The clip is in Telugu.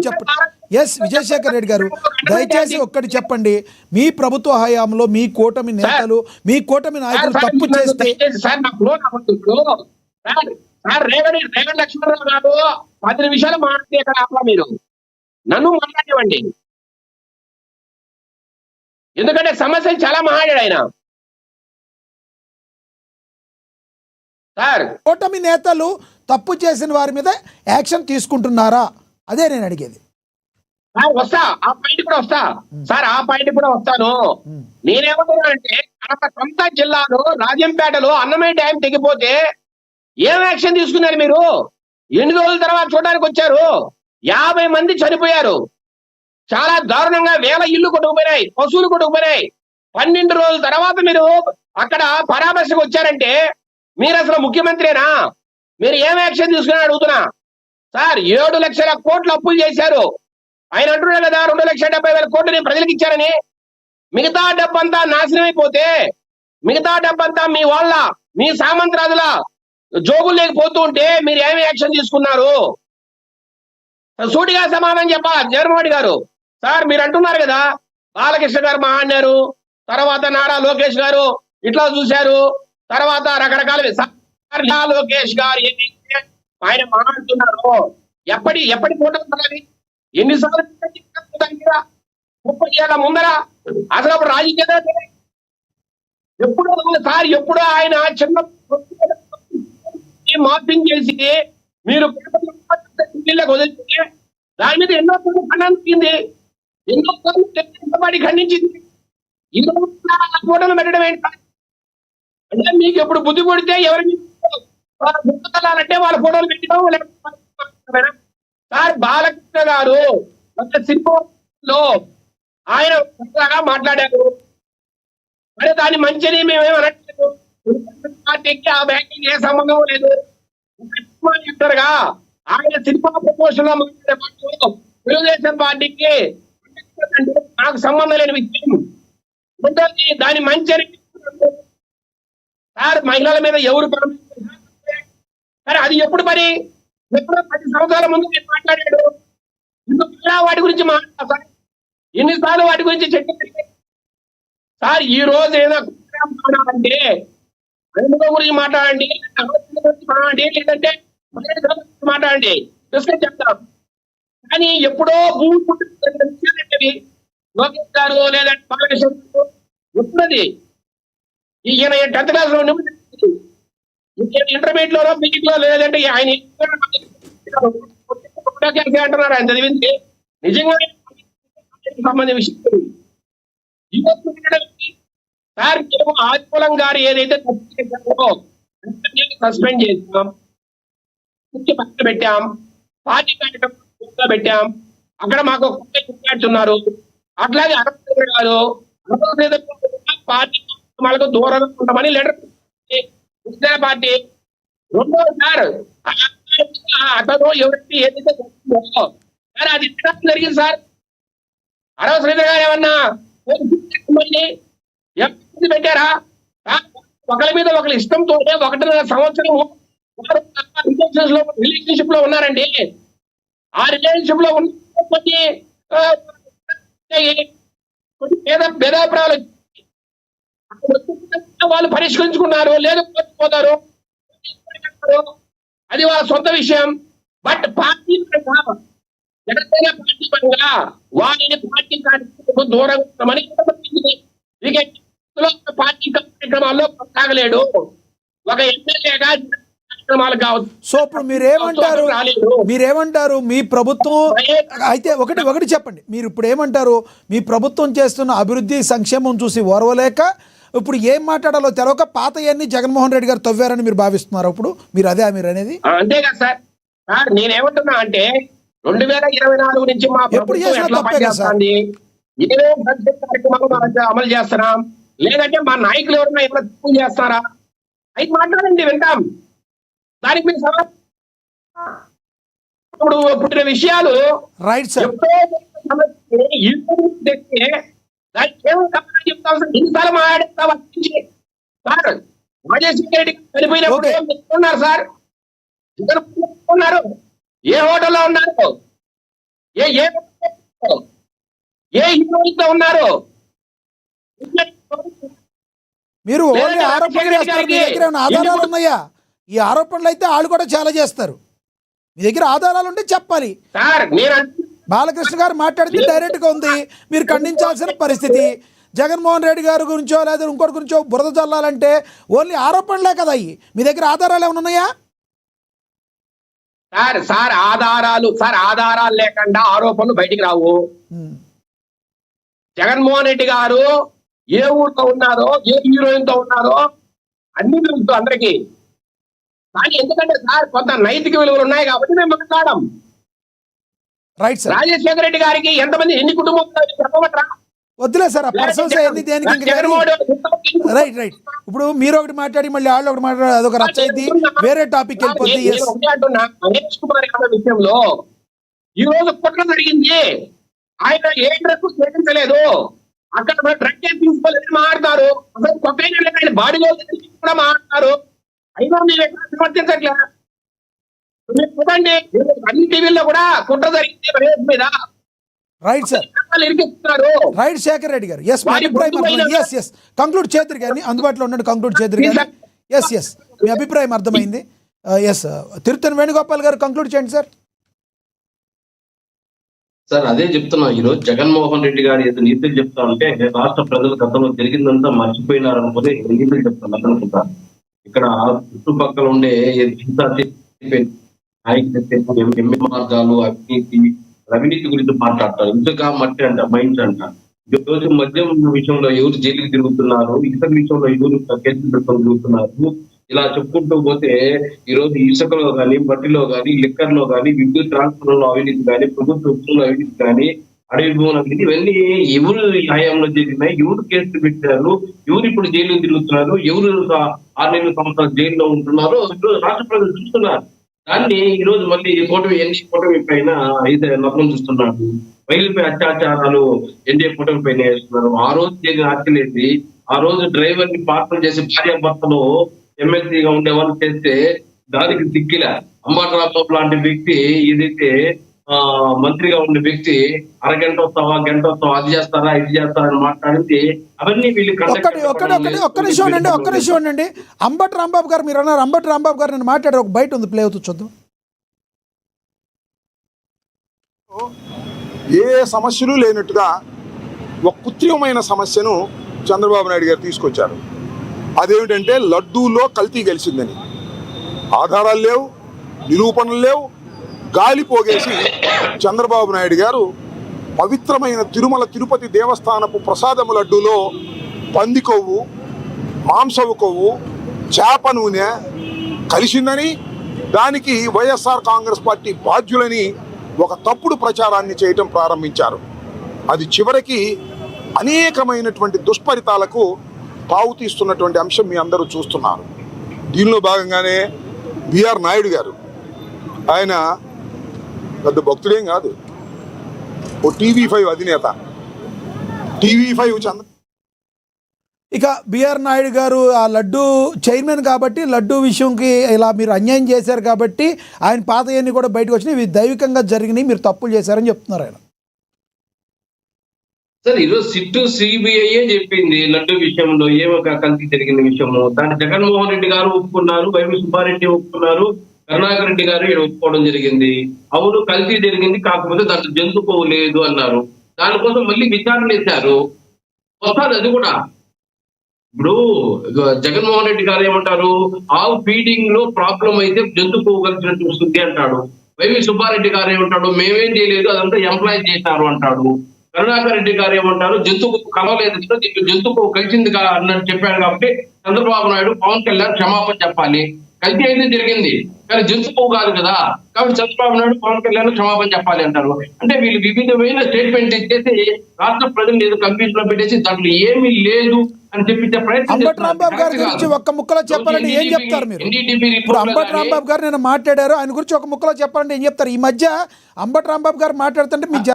చెప్పండి. ఎస్ విజయశేఖర్ రెడ్డి గారు, దయచేసి ఒక్కటి చెప్పండి. మీ ప్రభుత్వ హయాంలో మీ కూటమి నేతలు, మీ కూటమి నాయకులు తప్పు చేస్తే రేగడి లక్ష్మణరావు గారు 10 నిమిషాలు మాట్లాడితే ఇక్కడ ఆపలా మీరు నన్ను మాట్లాడేవండి. ఎందుకంటే సమస్యలు చాలా మాట్లాడాడు ఆయన. సార్ కూటమి నేతలు తప్పు చేసిన వారి మీద యాక్షన్ తీసుకుంటున్నారా? అదే నేను అడిగేది. వస్తా ఆ పాయింట్ కూడా వస్తా సార్, ఆ పాయింట్ కూడా వస్తాను. నేనేమంటున్నానంటే కడప సొంత జిల్లాలో రాజంపేటలో అన్నమయ్య డ్యాం తెగిపోతే ఏం యాక్షన్ తీసుకున్నారు మీరు? ఎన్ని రోజుల తర్వాత చూడడానికి వచ్చారు? 50 మంది చనిపోయారు. చాలా దారుణంగా వేల ఇల్లు కొట్టుకుపోయినాయి, పశువులు కొట్టుకుపోయినాయి. 12 రోజుల తర్వాత మీరు అక్కడ పరామర్శకు వచ్చారంటే మీరు అసలు ముఖ్యమంత్రినా? మీరు ఏం యాక్షన్ తీసుకున్నారని అడుగుతున్నా. సార్ 7 లక్షల కోట్లు అప్పులు చేశారు. ఆయన అంటున్నారు కదా 2,70,000 కోట్లు నేను ప్రజలకు ఇచ్చారని. మిగతా డబ్బంతా నాశనం అయిపోతే, మిగతా డబ్బంతా మీ వాళ్ళ, మీ సామంతరాజుల జోగులు లేకపోతూ ఉంటే మీరు ఏమి యాక్షన్ తీసుకున్నారు? సూటిగా సమాధానం చెప్పాలి జగన్మోహన్ గారు. సార్ మీరు అంటున్నారు కదా బాలకృష్ణ గారు మాట్లాడారు, తర్వాత నారా లోకేష్ గారు ఇట్లా చూశారు, తర్వాత రకరకాల లోకేష్ గారు ఏదైతే ఆయన మాట్లాడుతున్నారు ఎప్పటి ఫోటో ఉండాలి? ఎన్నిసార్లు 30 ఏళ్ళ ముందర అసలు అప్పుడు రాజకీయ ఎప్పుడు సార్ ఎప్పుడో ఆయన చిన్న మార్పింగ్ చేసి మీరు వదిలితే దాని మీద ఎన్నో ఖండించింది, ఎన్నో ఖండించింది. ఈ ఫోటోలు పెట్టడం ఏంటి అంటే మీకు ఎప్పుడు బుద్ధి కొడితే ఎవరికి అంటే వాళ్ళ ఫోటోలు పెట్టడం. సార్ బాలకృష్ణ గారు సినిమాలో ఆయన మాట్లాడారు, మరి దాని మంచిని మేమేం అనట్లేదు. పార్టీకి ఆ బ్యాంకింగ్ ఏ సంబంధం లేదు. చెప్తారుగా ఆయన సినిమా ప్రమోషన్ లో మాట్లాడే తెలుగుదేశం పార్టీకి నాకు సంబంధం లేని విషయం. దాని మంచి సార్ మహిళల మీద ఎవరు సరే అది ఎప్పుడు పని? ఎప్పుడో 10 సంవత్సరాల ముందు నేను మాట్లాడాడు. వాటి గురించి మాట్లాడతా సార్, ఎన్నిసార్లు వాటి గురించి చెప్పి సార్ ఈ రోజు ఏదో మాట్లాడాలంటే అనుభవం గురించి మాట్లాడండి, మాట్లాడండి, లేదంటే మాట్లాడండి, డిస్కస్ చెప్తాం. కానీ ఎప్పుడో భూమి లోకేష్ గారు లేదంటే బాలకృష్ణ ఉన్నది ఈయన 10th క్లాస్ లో ఇంటర్మీడియట్ లో బీటెక్ లో లేదంటే ఆయన అంటున్నారు. ఆయన చదివింది నిజంగా సంబంధించిన విషయం. సార్ మేము ఆదిమూలం గారు ఏదైతే తప్పు చేశారో సస్పెండ్ చేసాం, పక్కన పెట్టాం, పార్టీ కార్యక్రమం పెట్టాం. అక్కడ మాకు ఉన్నారు. అట్లాగే అనంతరం గారు పార్టీ వాళ్ళకు దూరంగా ఉంటామని లెటర్ పార్టీ. రెండో సార్ అతను ఎవరికి ఏదైతే సార్ అది జరిగింది సార్. అరవ శ్రీధర్ గారు ఏమన్నా పెట్టారా? ఒకరి మీద ఒకరి ఇష్టంతో 1.5 సంవత్సరం రిలేషన్షిప్ లో ఉన్నారండి. ఆ రిలేషన్షిప్ లో ఉన్న భేదాభిప్రాయాలు వాళ్ళు పరిష్కరించుకున్నారు, లేదు పోతారు, అది వాళ్ళ సొంత విషయం. బట్ పార్టీ జనసేన పార్టీ పరంగా వారిని పార్టీ కార్యక్రమం దూరంగా ఉంటామని పార్టీ కార్యక్రమాల్లో కొనసాగలేడు. ఒక ఎమ్మెల్యేగా కార్యక్రమాలు కావచ్చు. సో ఇప్పుడు మీరేమంటారు? మీ ప్రభుత్వం అయితే ఒకటి చెప్పండి. మీరు ఇప్పుడు ఏమంటారు? మీ ప్రభుత్వం చేస్తున్న అభివృద్ధి సంక్షేమం చూసి ఓర్వలేక ఇప్పుడు ఏం మాట్లాడాలో తెలవక పాతయన్ని జగన్మోహన్ రెడ్డి గారు తవ్వారని మీరు భావిస్తున్నారు? ఇప్పుడు మీరు అనేది అంతే కదా సార్. సార్ నేనేమంటున్నా అంటే 2024 నుంచి మా ప్రభుత్వం ఎట్లా పనిచేస్తుంది, ఏమేమి కార్యక్రమాలు అమలు చేస్తున్నాం, లేదంటే మా నాయకులు ఎవరైనా ఎట్లా తప్పు చేస్తారా అయితే మాట్లాడండి, వింటాం. దానికి మీరు ఇప్పుడు పుట్టిన విషయాలు రైట్ సార్. ఎన్నిసార్లు మాట్లాడేస్తారు సార్? రాజశేఖర రెడ్డి చనిపోయినప్పుడు ఉన్నారు సార్, ఉన్నారు, ఏ హోటల్లో ఉన్నారు, ఏ ఏ ఏ హీరోయిన్తో ఉన్నారు? మీరు ఓన్లీ లేదంటే ఆరోపణలు రాజశేఖర రెడ్డి చేస్తారు, మీ గారికి దగ్గర ఏమైనా ఆధారాలు ఉన్నాయా? ఈ ఆరోపణలు అయితే వాళ్ళు కూడా చాలా చేస్తారు. మీ దగ్గర ఆధారాలు ఉంటే చెప్పాలి. సార్ నేను బాలకృష్ణ గారు మాట్లాడితే డైరెక్ట్గా ఉంది, మీరు ఖండించాల్సిన పరిస్థితి. జగన్మోహన్ రెడ్డి గారి గురించో లేదా ఇంకోటి గురించో బురద చల్లాలంటే ఓన్లీ ఆరోపణలే కదా అయ్యి. మీ దగ్గర ఆధారాలు ఏమైనా ఉన్నాయా? సార్ ఆధారాలు లేకుండా ఆరోపణలు బయటికి రావు. జగన్మోహన్ రెడ్డి గారు ఏ ఊరితో ఉన్నారో, ఏ హీరోయిన్ తో ఉన్నారో అన్ని తెలుసు అందరికి. కానీ ఎందుకంటే సార్ కొంత నైతిక విలువలు ఉన్నాయి కాబట్టి మేము మాట్లాడడం. Right sir. రాజశేఖర రెడ్డి గారికి ఎన్ని కుటుంబాలు చెప్పబట్రా? వద్దులే సార్, ఆ పర్సన్స్ ఏంది దేనికి ఇంకా కానీ. Right right. ఇప్పుడు మీరు ఒకటి మాట్లాడి మళ్ళీ వాళ్ళు ఒకటి మాట్లాడి అదొక రచ్చ అయింది, వేరే టాపిక్ వెళ్ళిపోద్ది. మహేష్ కుమార్ యాదవ్ విషయంలో ఈ రోజు కుట్ర జరిగింది. ఆయన ఏ డ్రగ్ సేవించలేదు, అక్కడ డ్రగ్ తీసుకోలేదని మాట్లాడతారు. అసలు కొత్త బాడీలో కూడా మాట్లాడతారు. అయినా మీరు ఎక్కడ సమర్థించట్లే. మీరు చూడండి, అన్ని టీవీల్లో కూడా కుట్ర జరిగింది మహేష్ మీద. Right sir. ఇరికిస్తున్నారు. రైట్ శేఖర్ రెడ్డి గారు. ఎస్, మీ అభిప్రాయం అర్థమైంది. ఎస్ కంక్లూడ్ చేద్దరు కానీ, అందుబాటులో ఉండండి, కంక్లూడ్ చేద్దరు కానీ. ఎస్ మీ అభిప్రాయం అర్థమైంది. ఎస్ తిరుత్తని వేణుగోపాల్ గారు కంక్లూడ్ చేయండి సార్. సార్ అదే చెప్తున్నా, ఈ రోజు జగన్మోహన్ రెడ్డి గారు ఏదో నీతులు చెప్తా ఉంటే రాష్ట్ర ప్రజలు గతంలో జరిగిందంతా మర్చిపోయినారు అనుకుని నీతులు చెప్తాను అనుకుంటా. ఇక్కడ చుట్టుపక్కల ఉండే ఎంఏ మార్గాలు, అవినీతి గురించి మాట్లాడతారు. ఇంతగా మట్టి అంట, మైండ్స్ అంట. ఈ రోజు మద్యం విషయంలో ఎవరు జైలుకి తిరుగుతున్నారు, ఇతర విషయంలో ఎవరు కేసులు పెట్టుకొని తిరుగుతున్నారు, ఇలా చెప్పుకుంటూ పోతే ఈ రోజు ఇసుకలో కానీ, మట్టిలో కానీ, లిక్కర్ లో కానీ, విద్యుత్ ట్రాన్స్ఫర్ లో అవినీతి కానీ, ప్రభుత్వ ఉద్యోగంలో అవినీతి కానీ, అడవి భూములు అవినీతి, ఇవన్నీ ఎవరు హయాంలో జరిగినాయి, ఎవరు కేసులు పెట్టారు, ఎవరు ఇప్పుడు జైలు తిరుగుతున్నారు, ఎవరు 6 సంవత్సరాలు జైల్లో ఉంటున్నారో ఈరోజు రాష్ట్ర ప్రజలు చూస్తున్నారు. దాన్ని ఈ రోజు మళ్ళీ కూటమి పైన అయితే నమ్మకం చూస్తున్నాడు. మహిళలపై అత్యాచారాలు ఎన్డీఏ కూటమి పైన వేస్తున్నారు. ఆ రోజు జరిగిన హత్యలేసి, ఆ రోజు డ్రైవర్ ని పార్సల్ చేసి భార్యాభర్తలు ఎమ్మెల్సీగా ఉండేవాళ్ళు చేస్తే దానికి దిక్కిల అంబాటరాబాబు లాంటి వ్యక్తి, ఏదైతే మంత్రిగా ఉండే వ్యక్తి అరగంట వస్తావా, గంట వస్తావా, అది చేస్తారా, ఇది చేస్తారా అని మాట్లాడింది. అవన్నీ వీళ్ళు ఒక్క నిమిషం అండి. అంబటి రాంబాబు గారు మీరు అన్నారు, అంబటి రాంబాబు గారు నేను మాట్లాడారు, ఒక బయట ఉంది, ప్లే అవుతుంది, చూద్దాం. ఏ సమస్యలు లేనట్టుగా ఒక కృత్రిమమైన సమస్యను చంద్రబాబు నాయుడు గారు తీసుకొచ్చారు. అదేమిటంటే లడ్డూలో కల్తీ గెలిచిందని. ఆధారాలు లేవు, నిరూపణలు లేవు, గాలి పోగేసి చంద్రబాబు నాయుడు గారు పవిత్రమైన తిరుమల తిరుపతి దేవస్థానపు ప్రసాదము లడ్డూలో పంది కొవ్వు, మాంసపు కొవ్వు, చేప నూనె కలిసిందని, దానికి వైఎస్ఆర్ కాంగ్రెస్ పార్టీ బాధ్యులని ఒక తప్పుడు ప్రచారాన్ని చేయటం ప్రారంభించారు. అది చివరికి అనేకమైనటువంటి దుష్ఫలితాలకు తావు తీస్తున్నటువంటి అంశం మీ అందరూ చూస్తున్నారు. దీనిలో భాగంగానే బిఆర్ నాయుడు గారు, ఆయన పెద్ద భక్తుడేం కాదు, ఓ TV5 అధినేత. TV5 ఇక బిఆర్ నాయుడు గారు ఆ లడ్డు చైర్మన్ కాబట్టి, లడ్డు విషయంకి ఇలా మీరు అన్యాయం చేశారు కాబట్టి ఆయన పాతయన్ని కూడా బయటకు వచ్చినాయి, ఇవి దైవికంగా జరిగినాయి, మీరు తప్పులు చేశారని చెప్తున్నారు ఆయన. సార్ ఈరోజు సిట్టు సిబిఐ చెప్పింది లడ్డు విషయంలో ఏమో కల్తీ జరిగిన విషయము. దాన్ని జగన్మోహన్ రెడ్డి గారు ఒప్పుకున్నారు, వైవి సుబ్బారెడ్డి ఒప్పుకున్నారు, కరుణాకర్ రెడ్డి గారు ఒప్పుకోవడం జరిగింది. అవును కల్తీ జరిగింది, కాకపోతే దాంట్లో జంతువు లేదు అన్నారు. దానికోసం మళ్ళీ విచారణ చేశారు. వస్తారు అది కూడా. ఇప్పుడు జగన్మోహన్ రెడ్డి గారు ఏమంటారు, ఆవు ఫీడింగ్ లో ప్రాబ్లం అయితే జంతు కొవ్వు కలిసినట్టు వస్తుంది అంటాడు. వైవి సుబ్బారెడ్డి గారు ఏమంటాడు, మేమేం చేయలేదు, అదంతా ఎంప్లాయ్ చేశారు అంటాడు. కరుణాకర్ రెడ్డి గారు ఏమంటారు, జంతువు కలవలేదు, దీంట్లో జంతువు కలిసింది అన్నట్టు చెప్పాడు. కాబట్టి చంద్రబాబు నాయుడు, పవన్ కళ్యాణ్ క్షమాపణ చెప్పాలి. కల్తీ అయితే జరిగింది కానీ జంతువు కాదు కదా, కాబట్టి చంద్రబాబు నాయుడు, పవన్ కళ్యాణ్ క్షమాపణ చెప్పాలి అంటారు. అంటే వీళ్ళు వివిధమైన స్టేట్మెంట్ ఇచ్చేసి రాష్ట్ర ప్రజలు ఏదో కన్ఫ్యూజన్ లో పెట్టేసి దాంట్లో ఏమీ లేదు అని చెప్పించే ప్రయత్నం. అంబటి రాంబాబు గారి గురించి ఒక్క ముక్కలో చెప్పాలంటే ఏం చెప్తారు మీరు? ఇప్పుడు అంబటి రాంబాబు గారు నేను మాట్లాడారు, ఆయన గురించి ఒక ముక్కలో చెప్పాలంటే ఏం చెప్తారు? ఈ మధ్య అంబటి రాంబాబు గారు మాట్లాడుతుంటే మీ